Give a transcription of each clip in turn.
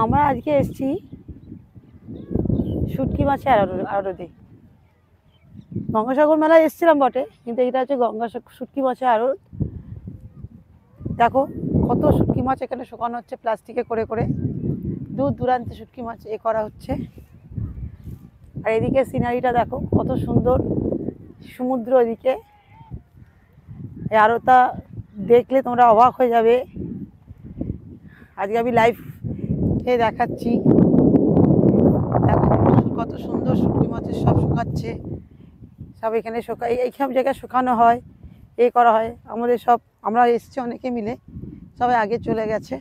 আমরা আজকে এসেছি শুটকি মাছের আড়তে। গঙ্গাসাগর মেলায় এসেছিলাম বটে, কিন্তু এটা হচ্ছে শুটকি মাছের আড়ত। দেখো কত শুটকি মাছ এখানে শুকানো হচ্ছে প্লাস্টিকে করে করে। দূর দূরান্তে শুটকি মাছ করা হচ্ছে। আর এদিকে সিনারিটা দেখো কত সুন্দর, সমুদ্র এদিকে। এই আড়তটা দেখলে তোমরা অবাক হয়ে যাবে। আজকে আমি লাইভ দেখাচ্ছি। দেখো কত সুন্দর শুটকি মাছের সব শুকাচ্ছে, সব এখানে এইসব জায়গায় শুকানো হয়, করা হয়। আমাদের সব আমরা এসছি অনেকে মিলে, সবাই আগে চলে গেছে।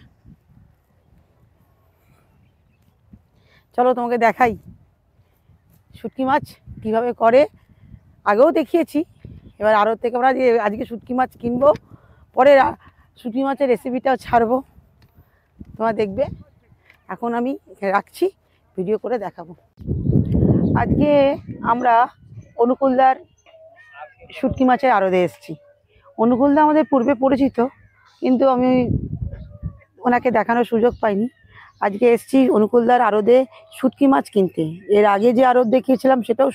চলো তোমাকে দেখাই শুটকি মাছ কিভাবে করে। আগেও দেখিয়েছি, এবার আরও থেকে আমরা আজকে শুটকি মাছ কিনবো, পরে শুটকি মাছের রেসিপিটাও ছাড়বো, তোমরা দেখবে। এখন আমি রাখছি, ভিডিও করে দেখাবো। আজকে আমরা অনুকূলদার শুটকি মাছের আড়তে এসেছি। অনুকূলদা আমাদের পূর্বে পরিচিত, কিন্তু আমি ওনাকে দেখানোর সুযোগ পাইনি। আজকে এসেছি অনুকূলদার আড়তে শুটকি মাছ কিনতে। এর আগে যে আড়ত দেখিয়েছিলাম সেটাও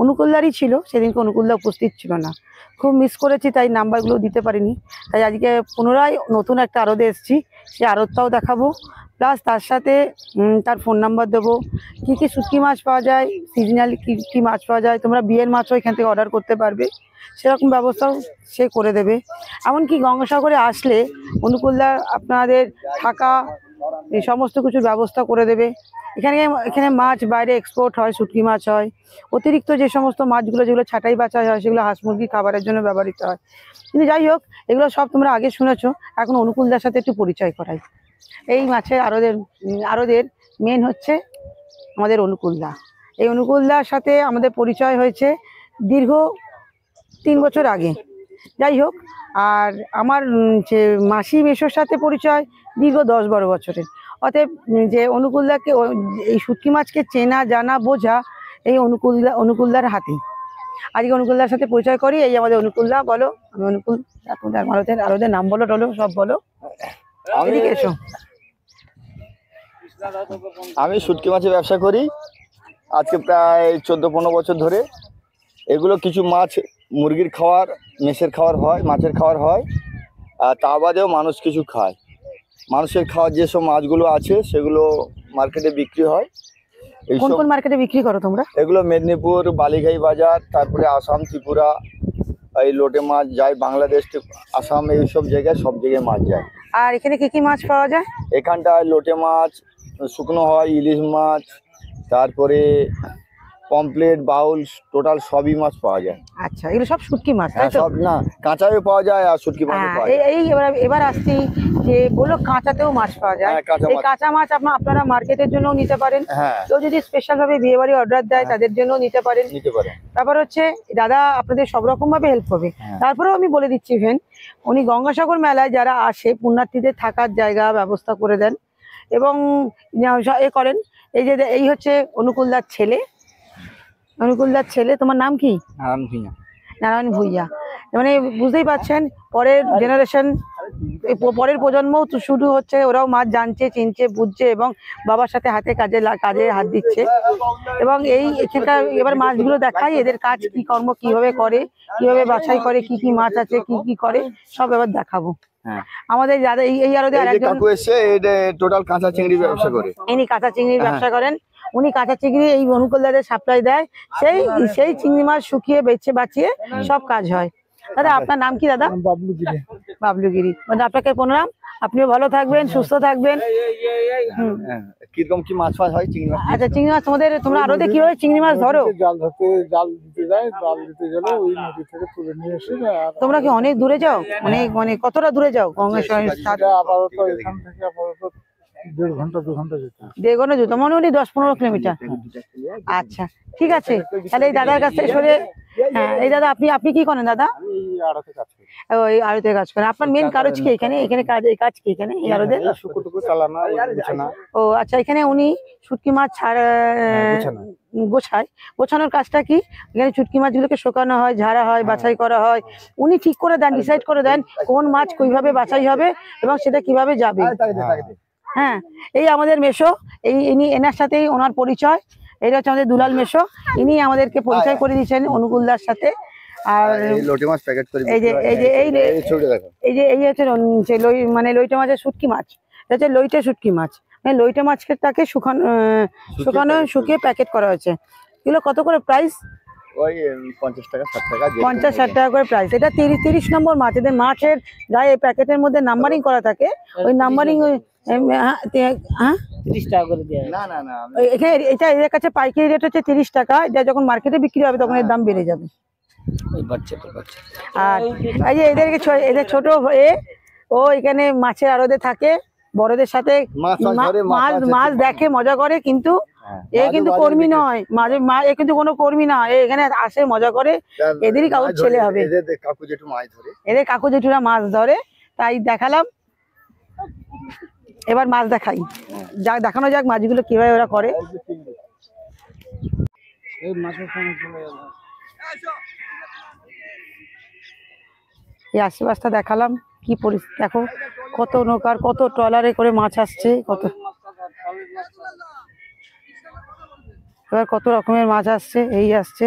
অনুকূলদারই ছিল, সেদিনকে অনুকূলদা উপস্থিত ছিল না। খুব মিস করেছি, তাই নাম্বারগুলো দিতে পারিনি। তাই আজকে পুনরায় নতুন একটা আড়তে এসেছি, সেই আড়তটাও দেখাবো, প্লাস তার সাথে তার ফোন নাম্বার দেবো। কী কী শুটকি মাছ পাওয়া যায়, সিজনালি কী কী মাছ পাওয়া যায়, তোমরা বিয়ের মাছও এখান থেকে অর্ডার করতে পারবে, সেরকম ব্যবস্থাও সে করে দেবে। এমনকি গঙ্গাসাগরে আসলে অনুকূলদা আপনাদের থাকা এই সমস্ত কিছুর ব্যবস্থা করে দেবে। এখানে মাছ বাইরে এক্সপোর্ট হয়, শুটকি মাছ হয়। অতিরিক্ত যে সমস্ত মাছগুলো যেগুলো ছাঁটাই বাছাই হয়, সেগুলো হাঁস মুরগি খাবারের জন্য ব্যবহৃত হয়। কিন্তু যাই হোক, এগুলো সব তোমরা আগে শুনেছো, এখন অনুকূলদার সাথে একটু পরিচয় করাই। এই মাছের আড়তের মেন হচ্ছে আমাদের অনুকূলদা। এই অনুকূলদার সাথে আমাদের পরিচয় হয়েছে দীর্ঘ 3 বছর আগে। যাই হোক, আর আমার যে মাসি মেশোর সাথে পরিচয় দীর্ঘ 10-12 বছরের। অতএব যে অনুকূলদাকে, এই শুটকি মাছকে চেনা জানা বোঝা এই অনুকূলদার হাতেই। আজকে অনুকূলদার সাথে পরিচয় করি। এই আমাদের অনুকূলদা, বলো। আমি অনুকূল, আপনাদের আড়তের নাম বলো, সব বলো। এদিকে এসো। আমি শুটকি মাছের ব্যবসা করি আজকে প্রায় 14-15 বছর ধরে। এগুলো কিছু মাছ মুরগির খাওয়ার, মেষের খাওয়ার হয়, মাছের খাওয়ার হয়, আর তা বাদেও মানুষ কিছু খায়। মানুষের খাওয়ার যেসব মাছগুলো আছে সেগুলো মার্কেটে বিক্রি হয়। কোন কোন মার্কেটে বিক্রি করো তোমরা? এগুলো মেদিনীপুর, বালিঘাই বাজার, তারপরে আসাম, ত্রিপুরা, এই লোটে মাছ যায় বাংলাদেশ, আসাম, এইসব জায়গায়, সব জায়গায় মাছ যায়। আর এখানে কি কি মাছ পাওয়া যায়? এখানটায় লোটে মাছ শুকনো হয়, ইলিশ মাছ, তারপরে পমপ্লেট, বাউল, টোটাল সবই মাছ পাওয়া যায়। আচ্ছা, এগুলো সব শুটকি মাছ, তাই তো? সব না, কাঁচাও পাওয়া যায় আর শুটকি মাছও পাওয়া যায়। এবার আসছি যে বললো কাঁচাতেও মাছ পাওয়া যায়। এই কাঁচা মাছ আপনারা মার্কেটের জন্য নিতে পারেন। কেউ যদি স্পেশাল ভাবে বিয়ে বাড়ি অর্ডার দেয় তাদের জন্য নিতে পারেন। তারপর হচ্ছে দাদা আপনাদের সব রকম ভাবে হেল্প করবে। তারপরেও আমি বলে দিচ্ছি, উনি গঙ্গাসাগর মেলায় যারা আসে পুণ্যার্থীদের থাকার জায়গা ব্যবস্থা করে দেন এবং করেন। এই হচ্ছে অনুকূলদার ছেলে। অনুকূলদার ছেলে, তোমার নাম কি? নারায়ণ ভূঁইয়া। মানে বুঝতেই পারছেন, পরের জেনারেশন, পরের প্রজন্ম তো শুরু হচ্ছে, ওরাও মাছ জানছে, চিনছে, বুঝছে এবং বাবার সাথে কাজে হাত দিচ্ছে। এবং এখানকার এবার মাছগুলো দেখাই, এদের কাজ কি, কর্ম কিভাবে করে, কিভাবে বাছাই করে, কি কি মাছ আছে, কি কি করে, সব এবার দেখাবো। আমাদের দাদা এই আরো টোটাল কাঁচা চিংড়ির ব্যবসা করে। ইনি কাঁচা চিংড়ির ব্যবসা করেন। উনি কাঁচা চিংড়ি এই অনুকূলদাদের সাপ্লাই দেয়। সেই চিংড়ি মাছ শুকিয়ে বাঁচিয়ে সব কাজ হয়। দাদা আপনার নাম কি? দাদা বাবলুগিরি। মানে আপনাকে প্রণাম, আপনিও ভালো থাকবেন, সুস্থ থাকবেন। কিরকম কি মাছ হয়? চিংড়ি মাছ। আচ্ছা, চিংড়ি মাছ তোমরা আড়তে কিভাবে চিংড়ি মাছ ধরো? জাল দিতে যায়, জাল দিতে গেলে ওই নদী থেকে তুলে নিয়ে এসে। তোমরা কি অনেক দূরে যাও? মানে কতটা দূরে যাও? আপাতত এখান থেকে আপাতত 1.5 ঘন্টা 2 ঘন্টা যেতে। 1.5 ঘন্টা যেতে, মোটামুটি 10-15 কিলোমিটার। আচ্ছা ঠিক আছে, তাহলে এই দাদার কাছ থেকে সরে। হ্যাঁ, এই দাদা আপনি কি করেন দাদা? ওই আড়তে কাজ করেন। আপনার মেন কাজ কি এখানে? এই কাজ কি এখানে এই আড়তে? ও আচ্ছা, এখানে উনি শুটকি মাছ গোছানোর কাজটা কি? এখানে শুটকি মাছগুলোকে শুকানো হয়, ঝাড়া হয়, বাছাই করা হয়। উনি ঠিক করে দেন, ডিসাইড করে দেন কোন মাছ কিভাবে বাছাই হবে এবং সেটা কিভাবে যাবে। হ্যাঁ, এই আমাদের মেশো, এনার সাথেই ওনার পরিচয়। এটা হচ্ছে আমাদের দুলাল মেশো, ইনি আমাদেরকে পরিচয় করে দিয়েছেন অনুকূলদার সাথে। আর এই লটি মাছ প্যাকেট করে এই যে ছবিটা দেখো, এই হচ্ছে মানে লইটে মাছের শুটকি মাছ। এটা হচ্ছে লইটে শুটকি মাছ, মানে লইটে মাছটাকে শুকিয়ে প্যাকেট করা হয়েছে। এগুলো কত করে প্রাইস? ওই 50 টাকা 60 টাকা, 50-60 টাকা করে প্রাইস। এটা 30 নম্বর মাছ। এদের মাছের গায়ে প্যাকেটের মধ্যে নাম্বারিং করা থাকে, ওই নাম্বারিং 30 টাকা করে দেওয়া না না না এখানে এটা এদের কাছে পাইকারি রেট হচ্ছে 30 টাকা। এটা যখন মার্কেটে বিক্রি হবে তখন এর দাম বেড়ে যাবে। ওই বাচ্চা আর এই যে এদের ছোট ও এখানে মাছের আড়তে থাকে, বড়দের সাথে মাছ দেখে মজা করে, কিন্তু এ কিন্তু কর্মী নয়, এ কিন্তু কোনো কর্মী না, এখানে আসে মজা করে। এদেরই কাকুর ছেলে হবে, এদের কাকু জেঠুরা মাছ ধরে, তাই দেখালাম। এবার মাছ দেখাই, দেখানো যাক মাছগুলো কিভাবে ওরা করে। এই মাছের সঙ্গে চলে গেল। এই আশেপাশটা দেখালাম, কি পরিস্থিতি দেখো, কত নৌকার কত ট্রলারে করে মাছ আসছে, এবার কত রকমের মাছ আসছে, এই আসছে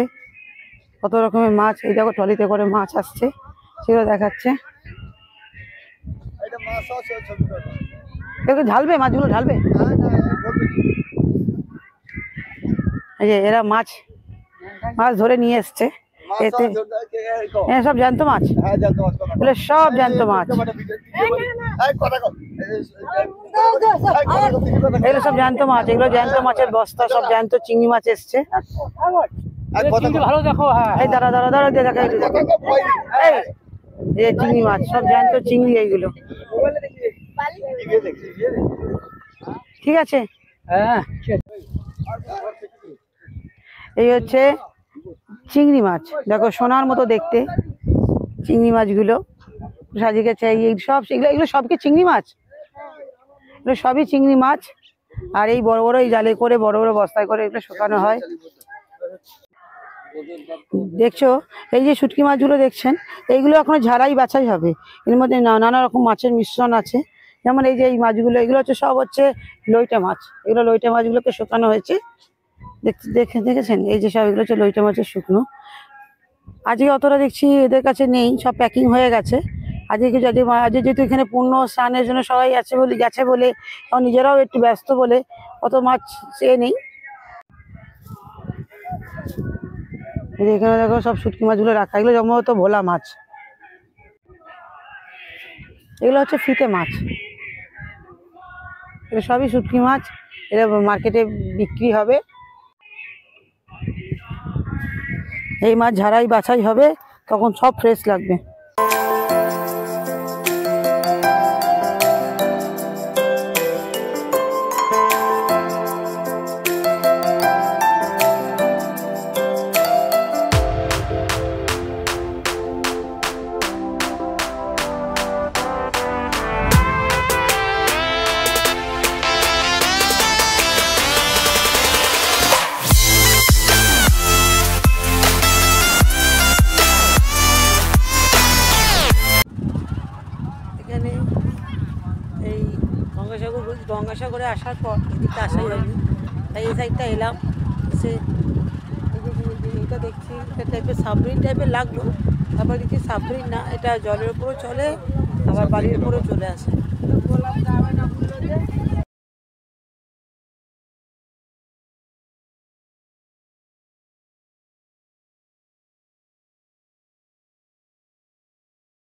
কত রকমের মাছ। এই দেখো ট্রলিতে করে মাছ আসছে, সেগুলো দেখাচ্ছে। দেখো ঢালবে, মাছগুলো ঢালবে। এই যে এরা মাছ ধরে নিয়ে এসছে, এতে সব জ্যান্ত মাছ, এগুলো সব জ্যান্ত মাছ, এগুলো সব জ্যান্ত মাছ, এগুলো জ্যান্ত মাছের বস্তা, সব জ্যান্ত চিংড়ি মাছ এসছে। ভালো দেখো। এই দাঁড়া দেখা, একটু দেখো, এই চিংড়ি মাছ, সব জ্যান্ত চিংড়ি এইগুলো। ঠিক আছে, হ্যাঁ এই হচ্ছে চিংড়ি মাছ, দেখো সোনার মতো দেখতে চিংড়ি মাছগুলো সাজিয়ে গেছে। এগুলো সব কি চিংড়ি মাছ? এগুলো সবই চিংড়ি মাছ। আর এই বড় বড় এই জালে করে বড় বড় বস্তায় করে এগুলো শুকানো হয়। দেখছো এই যে শুটকি মাছগুলো দেখছেন, এইগুলো এখনো ঝাড়াই বাছাই হবে। এর মধ্যে নানা রকম মাছের মিশ্রণ আছে। যেমন এই যে এই মাছগুলো, এগুলো হচ্ছে সব হচ্ছে লইটে মাছ। এগুলো লইটে মাছগুলোকে শুকানো হয়েছে, দেখেছেন? এই যে সব এগুলো হচ্ছে লইটে মাছের শুকনো। আজকে অতটা দেখছি এদের কাছে নেই, সব প্যাকিং হয়ে গেছে। আজকে যেহেতু এখানে পূর্ণ স্নানের জন্য সবাই গেছে বলে নিজেরাও একটু ব্যস্ত বলে অত মাছ চেয়ে নেই। এখানে দেখো সব শুটকি মাছগুলো রাখা, এগুলো সম্ভবত ভোলা মাছ। এগুলো হচ্ছে ফিতে মাছ, এগুলো সবই শুটকি মাছ। এরা মার্কেটে বিক্রি হবে। এই মাছ ঝাড়াই বাছাই হবে, তখন সব ফ্রেশ লাগবে। এখানে এই গঙ্গাসাগরে আসার পর এদিকটা আসাই হয়নি, তাই এই সাইডটা এলাম। সে এটা দেখছি একটা টাইপের সাবমেরিন টাইপের লাগলো, তারপর দেখছি সাবমেরিন না, এটা জলের উপরও চলে আবার বালির উপরেও চলে আসে।